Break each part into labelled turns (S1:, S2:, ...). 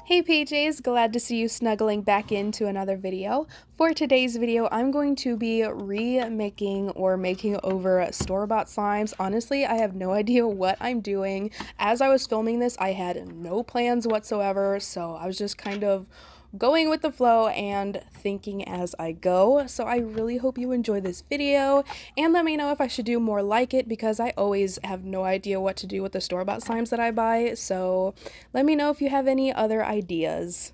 S1: Hey PJs, glad to see you snuggling back into another video. For today's video, I'm going to be remaking or making over store-bought slimes. Honestly, I have no idea what I'm doing. As I was filming this, I had no plans whatsoever, so I was just kind of going with the flow and thinking as I go. So I really hope you enjoy this video and let me know if I should do more like it, because I always have no idea what to do with the store-bought slimes that I buy. So let me know if you have any other ideas.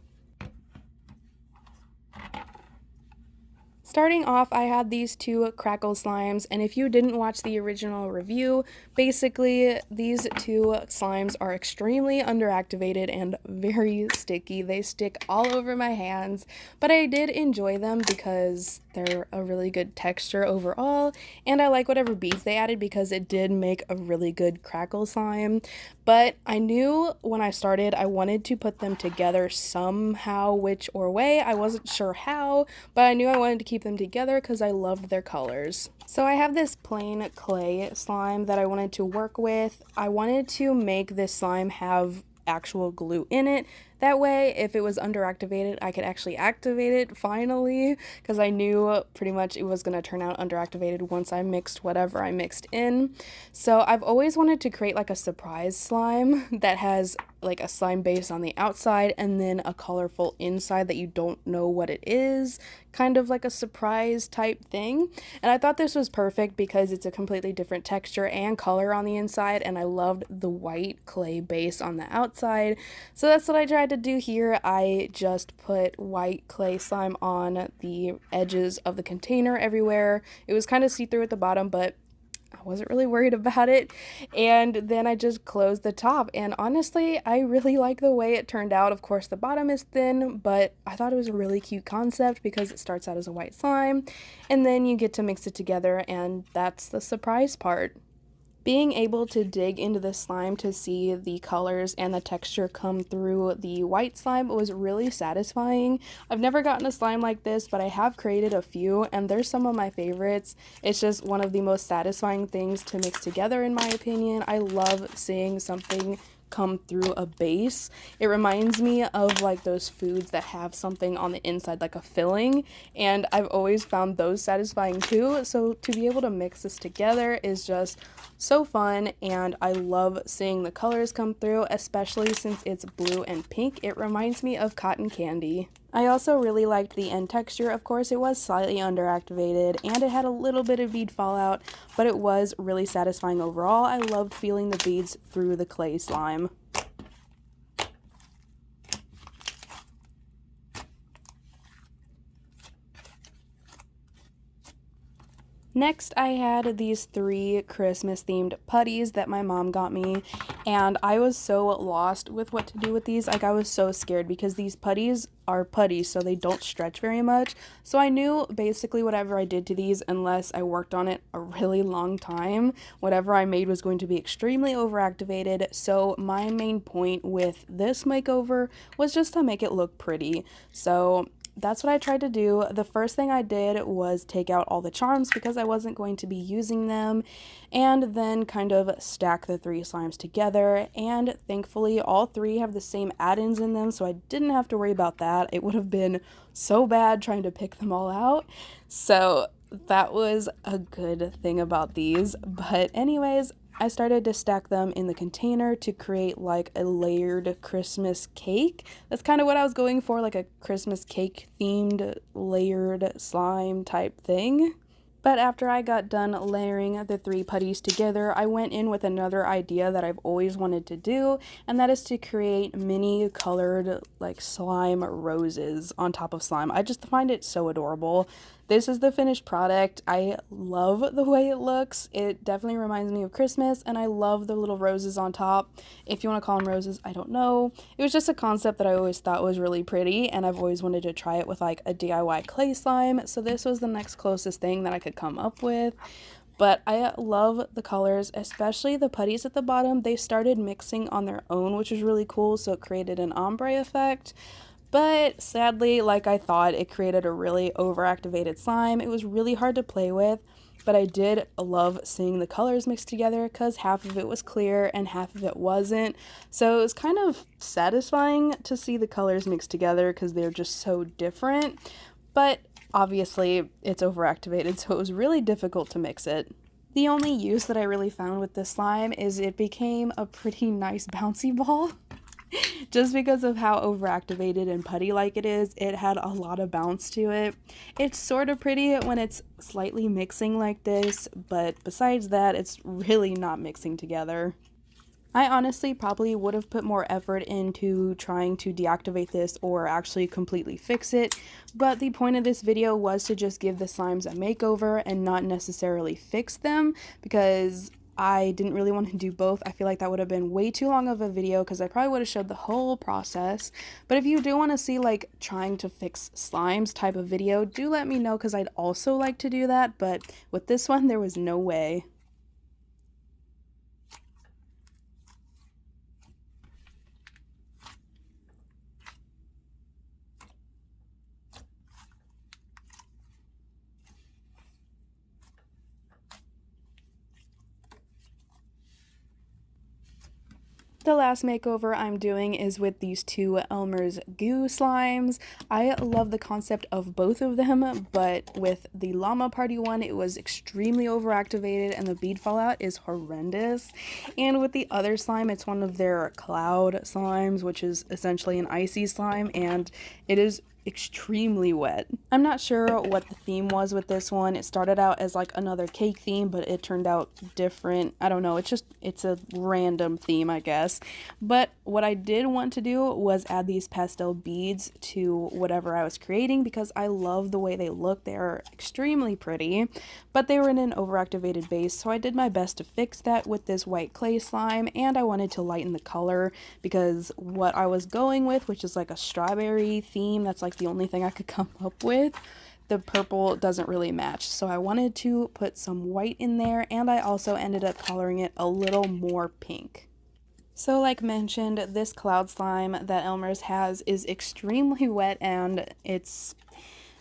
S1: Starting off, I had these two crackle slimes, and if you didn't watch the original review, basically these two slimes are extremely underactivated and very sticky. They stick all over my hands, but I did enjoy them because they're a really good texture overall, and I like whatever beads they added because it did make a really good crackle slime. But I knew when I started I wanted to put them together somehow, which or way. I wasn't sure how, but I knew I wanted to keep them together because I loved their colors. So I have this plain clay slime that I wanted to work with. I wanted to make this slime have actual glue in it. That way, if it was underactivated, I could actually activate it finally, because I knew pretty much it was going to turn out underactivated once I mixed whatever I mixed in. So I've always wanted to create like a surprise slime that has like a slime base on the outside and then a colorful inside that you don't know what it is, kind of like a surprise type thing. And I thought this was perfect because it's a completely different texture and color on the inside, and I loved the white clay base on the outside. So that's what I tried to do here. I just put white clay slime on the edges of the container everywhere. It was kind of see-through at the bottom, but I wasn't really worried about it. And then I just closed the top, and honestly, I really like the way it turned out. Of course, the bottom is thin, but I thought it was a really cute concept because it starts out as a white slime, and then you get to mix it together, and that's the surprise part. Being able to dig into the slime to see the colors and the texture come through the white slime was really satisfying. I've never gotten a slime like this, but I have created a few, and they're some of my favorites. It's just one of the most satisfying things to mix together, in my opinion. I love seeing something come through a base. It reminds me of like those foods that have something on the inside, like a filling, and I've always found those satisfying too. So to be able to mix this together is just so fun, and I love seeing the colors come through, especially since it's blue and pink. It reminds me of cotton candy. I also really liked the end texture. Of course, it was slightly underactivated and it had a little bit of bead fallout, but it was really satisfying overall. I loved feeling the beads through the clay slime. Next, I had these three Christmas themed putties that my mom got me, and I was so lost with what to do with these. Like, I was so scared because these putties are putties, so they don't stretch very much. So I knew basically whatever I did to these, unless I worked on it a really long time, whatever I made was going to be extremely overactivated. So my main point with this makeover was just to make it look pretty. So that's what I tried to do. The first thing I did was take out all the charms because I wasn't going to be using them, and then kind of stack the three slimes together, and thankfully all three have the same add-ins in them, so I didn't have to worry about that. It would have been so bad trying to pick them all out, so that was a good thing about these. But anyways, I started to stack them in the container to create like a layered Christmas cake. That's kind of what I was going for, like a Christmas cake themed layered slime type thing. But after I got done layering the three putties together, I went in with another idea that I've always wanted to do, and that is to create mini colored like slime roses on top of slime. I just find it so adorable. This is the finished product. I love the way it looks. It definitely reminds me of Christmas, and I love the little roses on top. If you want to call them roses, I don't know. It was just a concept that I always thought was really pretty, and I've always wanted to try it with like a DIY clay slime, so this was the next closest thing that I could come up with. But I love the colors, especially the putties at the bottom. They started mixing on their own, which was really cool, so it created an ombre effect. But sadly, like I thought, it created a really overactivated slime. It was really hard to play with. but I did love seeing the colors mixed together because half of it was clear and half of it wasn't. So it was kind of satisfying to see the colors mixed together because they're just so different. But obviously it's overactivated, so it was really difficult to mix it. The only use that I really found with this slime is it became a pretty nice bouncy ball. Just because of how overactivated and putty-like it is, it had a lot of bounce to it. It's sort of pretty when it's slightly mixing like this, but besides that, it's really not mixing together. I honestly probably would have put more effort into trying to deactivate this or actually completely fix it, but the point of this video was to just give the slimes a makeover and not necessarily fix them, because I didn't really want to do both. I feel like that would have been way too long of a video because I probably would have showed the whole process. But if you do want to see like trying to fix slimes type of video, do let me know because I'd also like to do that, but with this one there was no way. The last makeover I'm doing is with these two Elmers Goo slimes. I love the concept of both of them, but with the llama party one, it was extremely overactivated and the bead fallout is horrendous. And with the other slime, it's one of their cloud slimes, which is essentially an icy slime, and it is extremely wet. I'm not sure what the theme was with this one. It started out as like another cake theme, but it turned out different. I don't know, it's a random theme, I guess. But what I did want to do was add these pastel beads to whatever I was creating because I love the way they look. They're extremely pretty, but they were in an overactivated base, so I did my best to fix that with this white clay slime, and I wanted to lighten the color because what I was going with, which is like a strawberry theme, that's like the only thing I could come up with, the purple doesn't really match, so I wanted to put some white in there, and I also ended up coloring it a little more pink. So like mentioned, this cloud slime that Elmer's has is extremely wet and it's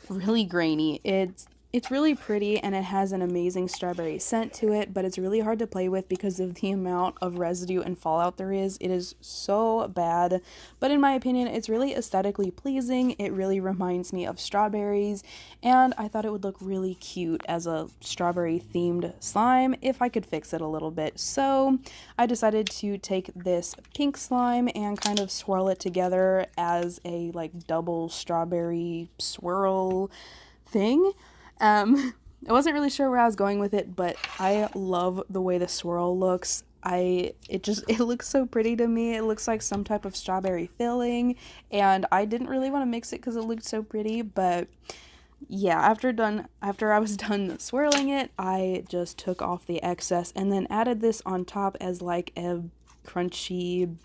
S1: really grainy. It's really pretty and it has an amazing strawberry scent to it, but it's really hard to play with because of the amount of residue and fallout there is. It is so bad, but in my opinion, it's really aesthetically pleasing. It really reminds me of strawberries, and I thought it would look really cute as a strawberry themed slime if I could fix it a little bit. So I decided to take this pink slime and kind of swirl it together as a like double strawberry swirl thing. I wasn't really sure where I was going with it, but I love the way the swirl looks. It looks so pretty to me. It looks like some type of strawberry filling, and I didn't really want to mix it because it looked so pretty, but yeah, after I was done swirling it, I just took off the excess and then added this on top as like a crunchy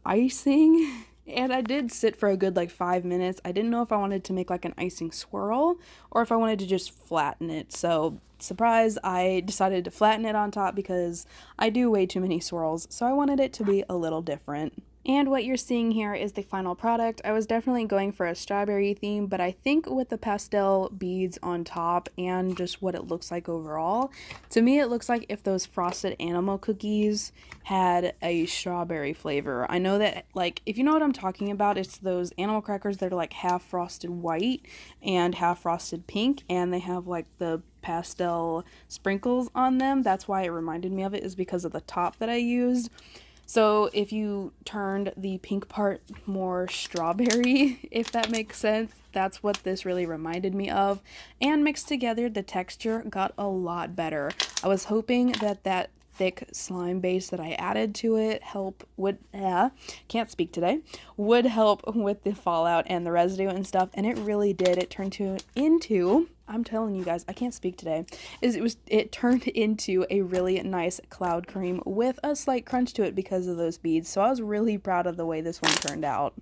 S1: icing. And I did sit for a good like 5 minutes. I didn't know if I wanted to make like an icing swirl or if I wanted to just flatten it. So surprise, I decided to flatten it on top because I do way too many swirls. So I wanted it to be a little different. And what you're seeing here is the final product. I was definitely going for a strawberry theme, but I think with the pastel beads on top and just what it looks like overall, to me it looks like if those frosted animal cookies had a strawberry flavor. I know that, like, if you know what I'm talking about, it's those animal crackers that are like half frosted white and half frosted pink, and they have like the pastel sprinkles on them. That's why it reminded me of it, is because of the top that I used. So if you turned the pink part more strawberry, if that makes sense, that's what this really reminded me of. And mixed together, the texture got a lot better. I was hoping that that thick slime base that I added to it can't speak today, would help with the fallout and the residue and stuff, and it really did. It turned into, I'm telling you guys, I can't speak today, it turned into a really nice cloud cream with a slight crunch to it because of those beads. So I was really proud of the way this one turned out.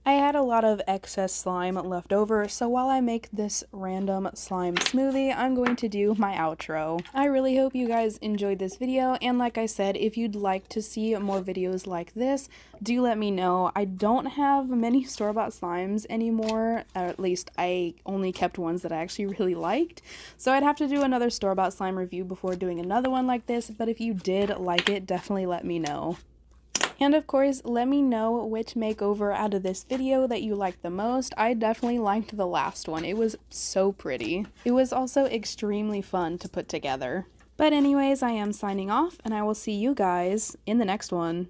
S1: I had a lot of excess slime left over, so while I make this random slime smoothie, I'm going to do my outro. I really hope you guys enjoyed this video, and like I said, if you'd like to see more videos like this, do let me know. I don't have many store-bought slimes anymore, or at least I only kept ones that I actually really liked, so I'd have to do another store-bought slime review before doing another one like this, but if you did like it, definitely let me know. And of course, let me know which makeover out of this video that you liked the most. I definitely liked the last one. It was so pretty. It was also extremely fun to put together. But anyways, I am signing off, and I will see you guys in the next one.